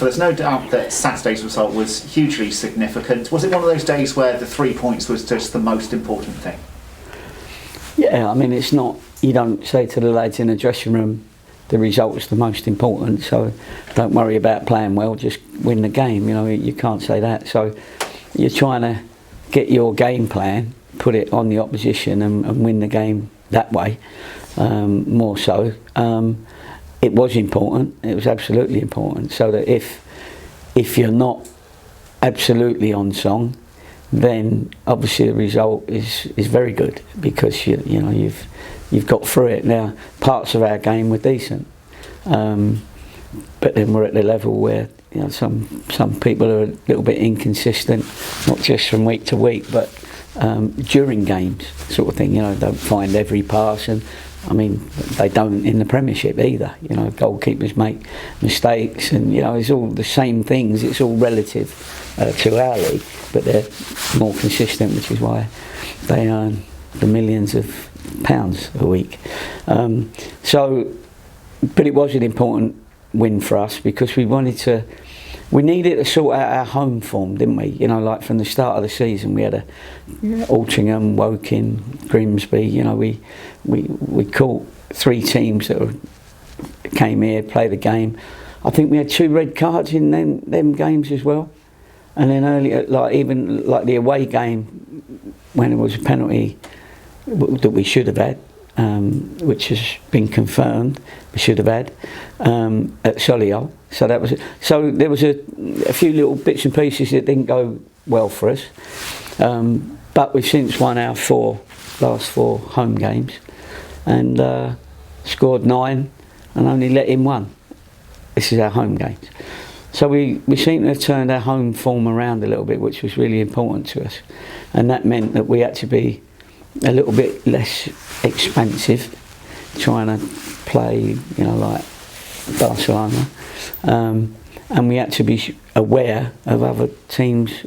Gaffer, there's no doubt that Saturday's result was hugely significant. Was it one of those days where the 3 points was just the most important thing? Yeah, I mean, it's not, you don't say to the lads in the dressing room, the result's the most important, so don't worry about playing well, just win the game. You know, you can't say that. So you're trying to get your game plan, put it on the opposition and win the game that way, more so. It was important, it was absolutely important, so that if you're not absolutely on song, then obviously the result is very good, because you know you've got through it. Now, parts of our game were decent, but then we're at the level where, you know, some people are a little bit inconsistent, not just from week to week, but during games, sort of thing. You know, don't find every pass, and I mean, they don't in the Premiership either. You know, goalkeepers make mistakes, and you know, it's all the same things. It's all relative to our league, but they're more consistent, which is why they earn the millions of pounds a week. But it was an important win for us, because we needed to sort out our home form, didn't we? You know, like from the start of the season, we had Altrincham, Woking, Grimsby. You know, we caught 3 teams that came here, played a game. I think we had 2 red cards in them games as well. And then earlier, even the away game, when it was a penalty that we should have had, which has been confirmed, we should have had at Solihull. So that was it. So there was a few little bits and pieces that didn't go well for us, but we've since won our last 4 home games, and scored 9 and only let in 1. This is our home games. So we seem to have turned our home form around a little bit, which was really important to us, and that meant that we had to be a little bit less expansive, trying to play, you know, like Barcelona, and we had to be aware of other teams'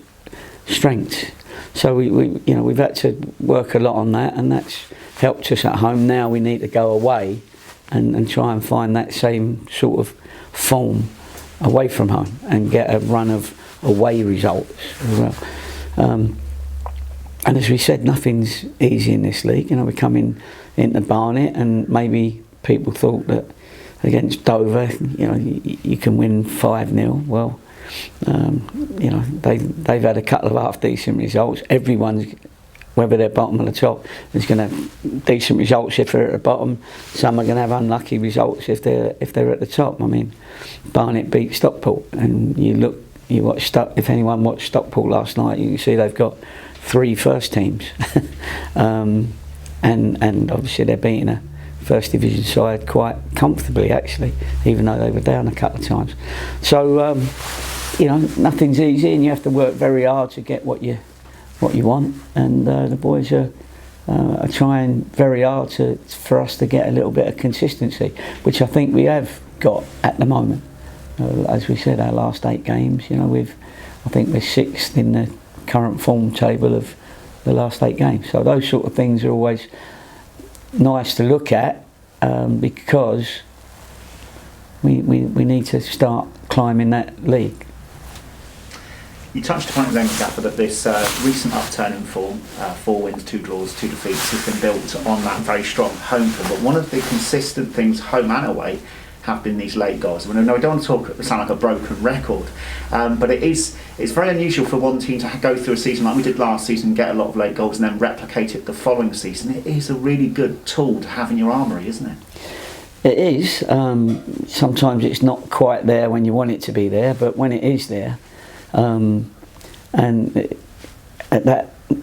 strengths. So we've had to work a lot on that, and that's helped us at home. Now we need to go away and try and find that same sort of form away from home and get a run of away results as well. And as we said, nothing's easy in this league. You know, we're coming into Barnet, and maybe people thought that against Dover, you know, you can win 5-0. Well, you know, they've had a couple of half decent results. Everyone's, whether they're bottom or the top, is going to have decent results if they're at the bottom. Some are going to have unlucky results if they're at the top. I mean, Barnet beat Stockport, and you watched if anyone watched Stockport last night, you can see they've got 3 first teams, and obviously they're beating a first division side quite comfortably, actually, even though they were down a couple of times. So you know, nothing's easy, and you have to work very hard to get what you want, and the boys are trying very hard for us to get a little bit of consistency, which I think we have got at the moment. As we said, our last 8 games, you know, I think we're 6th in the current form table of the last 8 games. So those sort of things are always nice to look at, because we need to start climbing that league. You touched upon it then, Gaffer, that this recent upturn in form, 4 wins, 2 draws, 2 defeats, has been built on that very strong home form. But one of the consistent things, home and away, have been these late goals. I mean, I don't want to sound like a broken record, but it's very unusual for one team to go through a season like we did last season, get a lot of late goals, and then replicate it the following season. It is a really good tool to have in your armoury, isn't it? It is. Sometimes it's not quite there when you want it to be there, but when it is there, and at that, you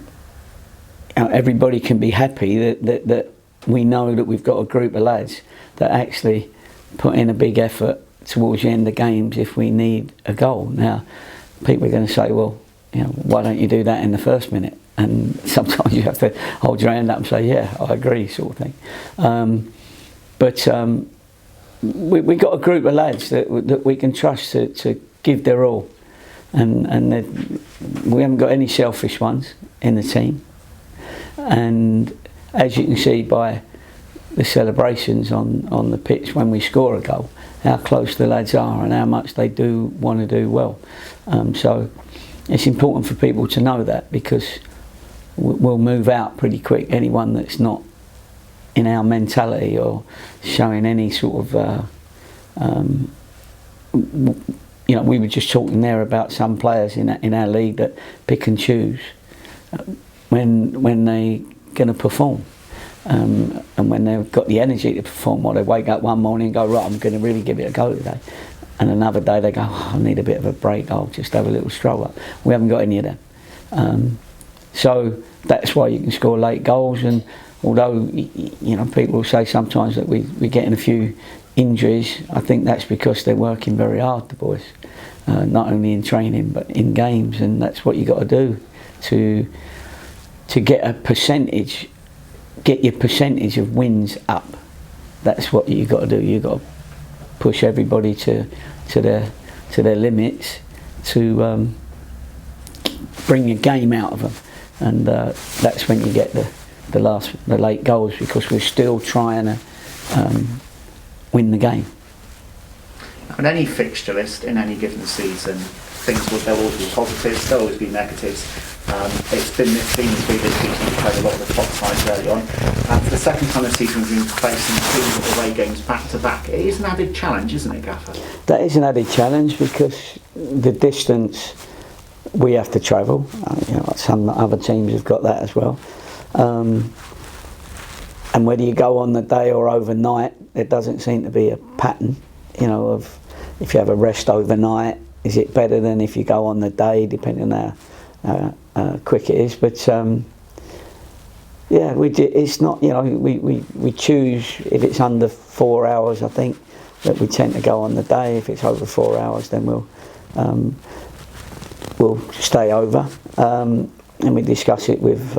know, everybody can be happy that we know that we've got a group of lads that actually put in a big effort towards the end of games if we need a goal. Now, people are going to say, well, you know, why don't you do that in the first minute? And sometimes you have to hold your hand up and say, yeah, I agree, sort of thing. But we got a group of lads that we can trust to give their all, and we haven't got any selfish ones in the team. And as you can see by the celebrations on the pitch when we score a goal, how close the lads are and how much they do want to do well. So it's important for people to know that, because we'll move out pretty quick anyone that's not in our mentality or showing any sort of we were just talking there about some players in our league that pick and choose when they going to perform, and when they've got the energy to perform, or they wake up one morning and go, right, I'm going to really give it a go today, and another day they go, I need a bit of a break, I'll just have a little stroll up. We haven't got any of them, so that's why you can score late goals. And although people will say sometimes that we're getting a few injuries, I think that's because they're working very hard, the boys, not only in training but in games, and that's what you got to do to get a percentage, get your percentage of wins up. That's what you got to do. You got to push everybody to their limits to bring a game out of them, and that's when you get the late goals, because we're still trying to win the game. On any fixture list in any given season, there'll always be positives, there'll always be negatives. It's been this season we've played a lot of the top sides early on. For the second time this season, we've been facing two away games back to back. It is an added challenge, isn't it, Gaffer? That is an added challenge, because the distance we have to travel. Some other teams have got that as well. And whether you go on the day or overnight, there doesn't seem to be a pattern, of if you have a rest overnight, is it better than if you go on the day, depending on how quick it is. But it's not, we choose, if it's under 4 hours, I think, that we tend to go on the day. If it's over 4 hours, then we'll stay over. And we discuss it with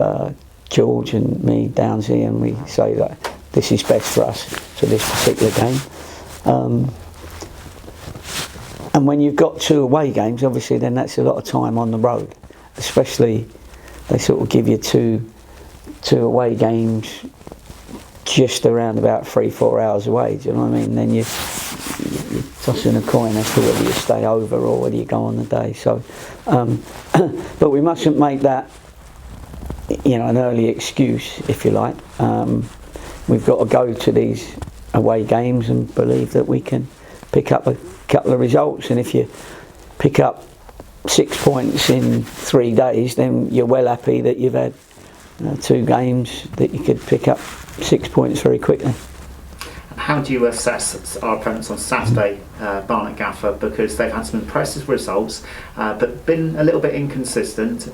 George and me, Downsy, and we say that this is best for us for this particular game. And when you've got two away games, obviously then that's a lot of time on the road. Especially, they sort of give you two away games just around about 3-4 hours away, do you know what I mean? Then you're tossing a coin as to whether you stay over or whether you go on the day. So, but we mustn't make that an early excuse, if you like. We've got to go to these away games and believe that we can pick up a couple of results, and if you pick up 6 points in 3 days, then you're well happy that you've had 2 games that you could pick up 6 points very quickly. How do you assess our opponents on Saturday, Barnet Gaffer, because they've had some impressive results but been a little bit inconsistent?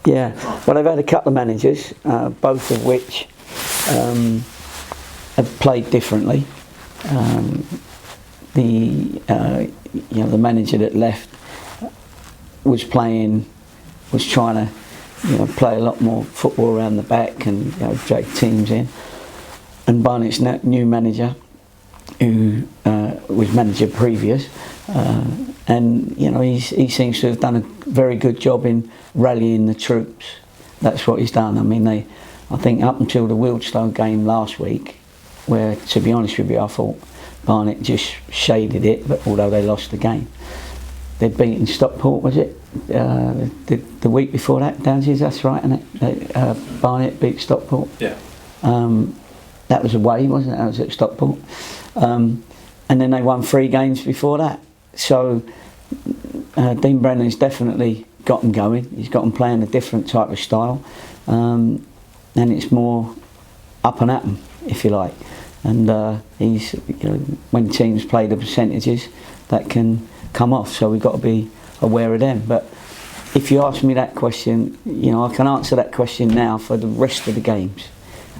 Yeah, well, they've had a couple of managers, both of which have played differently. The manager that left was trying to play a lot more football around the back and drag teams in. And Barnet's new manager, who was manager previous, and he seems to have done a very good job in rallying the troops. That's what he's done. I mean, I think up until the Wealdstone game last week, where, to be honest with you, I thought Barnet just shaded it, but although they lost the game, they'd beaten Stockport, was it? The week before that, Downsy, that's right, isn't it? Barnet beat Stockport. Yeah. That was away, wasn't it? That was at Stockport. And then they won 3 games before that. So Dean Brennan's definitely got them going. He's got them playing a different type of style. And it's more up and at them, if you like. And he's, when teams play the percentages, that can come off. So we've got to be aware of them. But if you ask me that question, I can answer that question now for the rest of the games.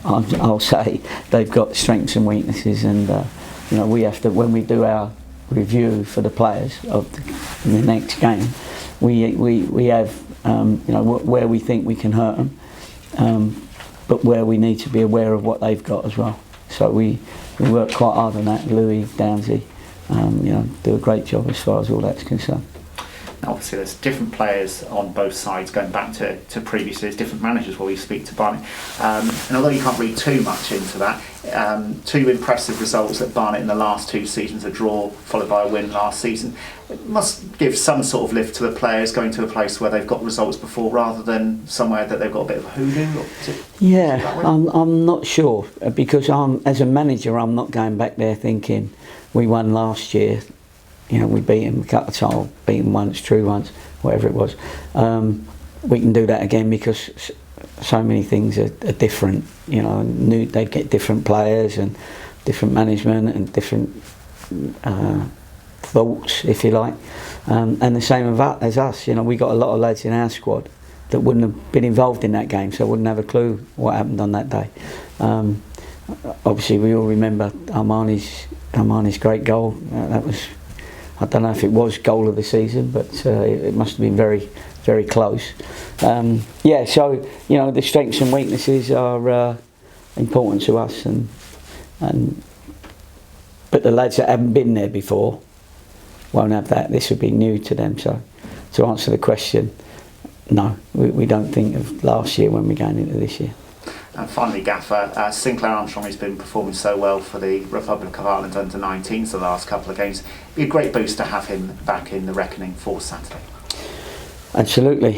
I'll say they've got strengths and weaknesses, and we have to, when we do our review for the players of the next game, we have where we think we can hurt them, but where we need to be aware of what they've got as well. So we work quite hard on that. Louis, Downsy, do a great job as far as all that's concerned. Now, obviously, there's different players on both sides going back to previous years, different managers while we speak to Barnet. And although you can't read too much into that, 2 impressive results at Barnet in the last 2 seasons, a draw followed by a win last season. It must give some sort of lift to the players going to a place where they've got results before rather than somewhere that they've got a bit of a hoodoo. Yeah, I'm not sure, because as a manager, I'm not going back there thinking we won last year. You know, we beat him, we cut the tile, beat him once, true once, whatever it was. We can do that again because so many things are different. You know, they'd get different players and different management and different thoughts, if you like. And the same as us. You know, we got a lot of lads in our squad that wouldn't have been involved in that game, so wouldn't have a clue what happened on that day. Obviously, we all remember Armani's great goal. That was, I don't know if it was goal of the season, but it must have been very, very close. Yeah, so you know, the strengths and weaknesses are important to us, but the lads that haven't been there before won't have that. This would be new to them. So, to answer the question, no, we don't think of last year when we're going into this year. And finally, Gaffer, Sinclair Armstrong has been performing so well for the Republic of Ireland under-19s the last couple of games. It'd be a great boost to have him back in the reckoning for Saturday. Absolutely,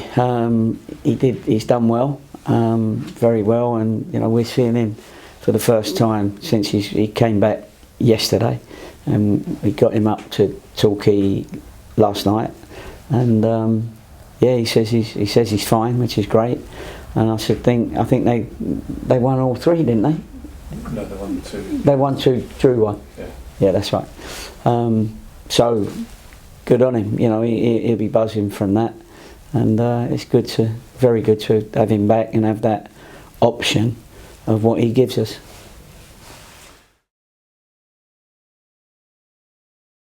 he's done well, very well, and you know, we're seeing him for the first time since he came back yesterday, and we got him up to Torquay last night, and yeah, he says he's fine, which is great. And I think they won all 3, didn't they? No, they won 2. They won 2, drew 1. Yeah, that's right. So good on him. You know, he'll be buzzing from that, and it's very good to have him back and have that option of what he gives us.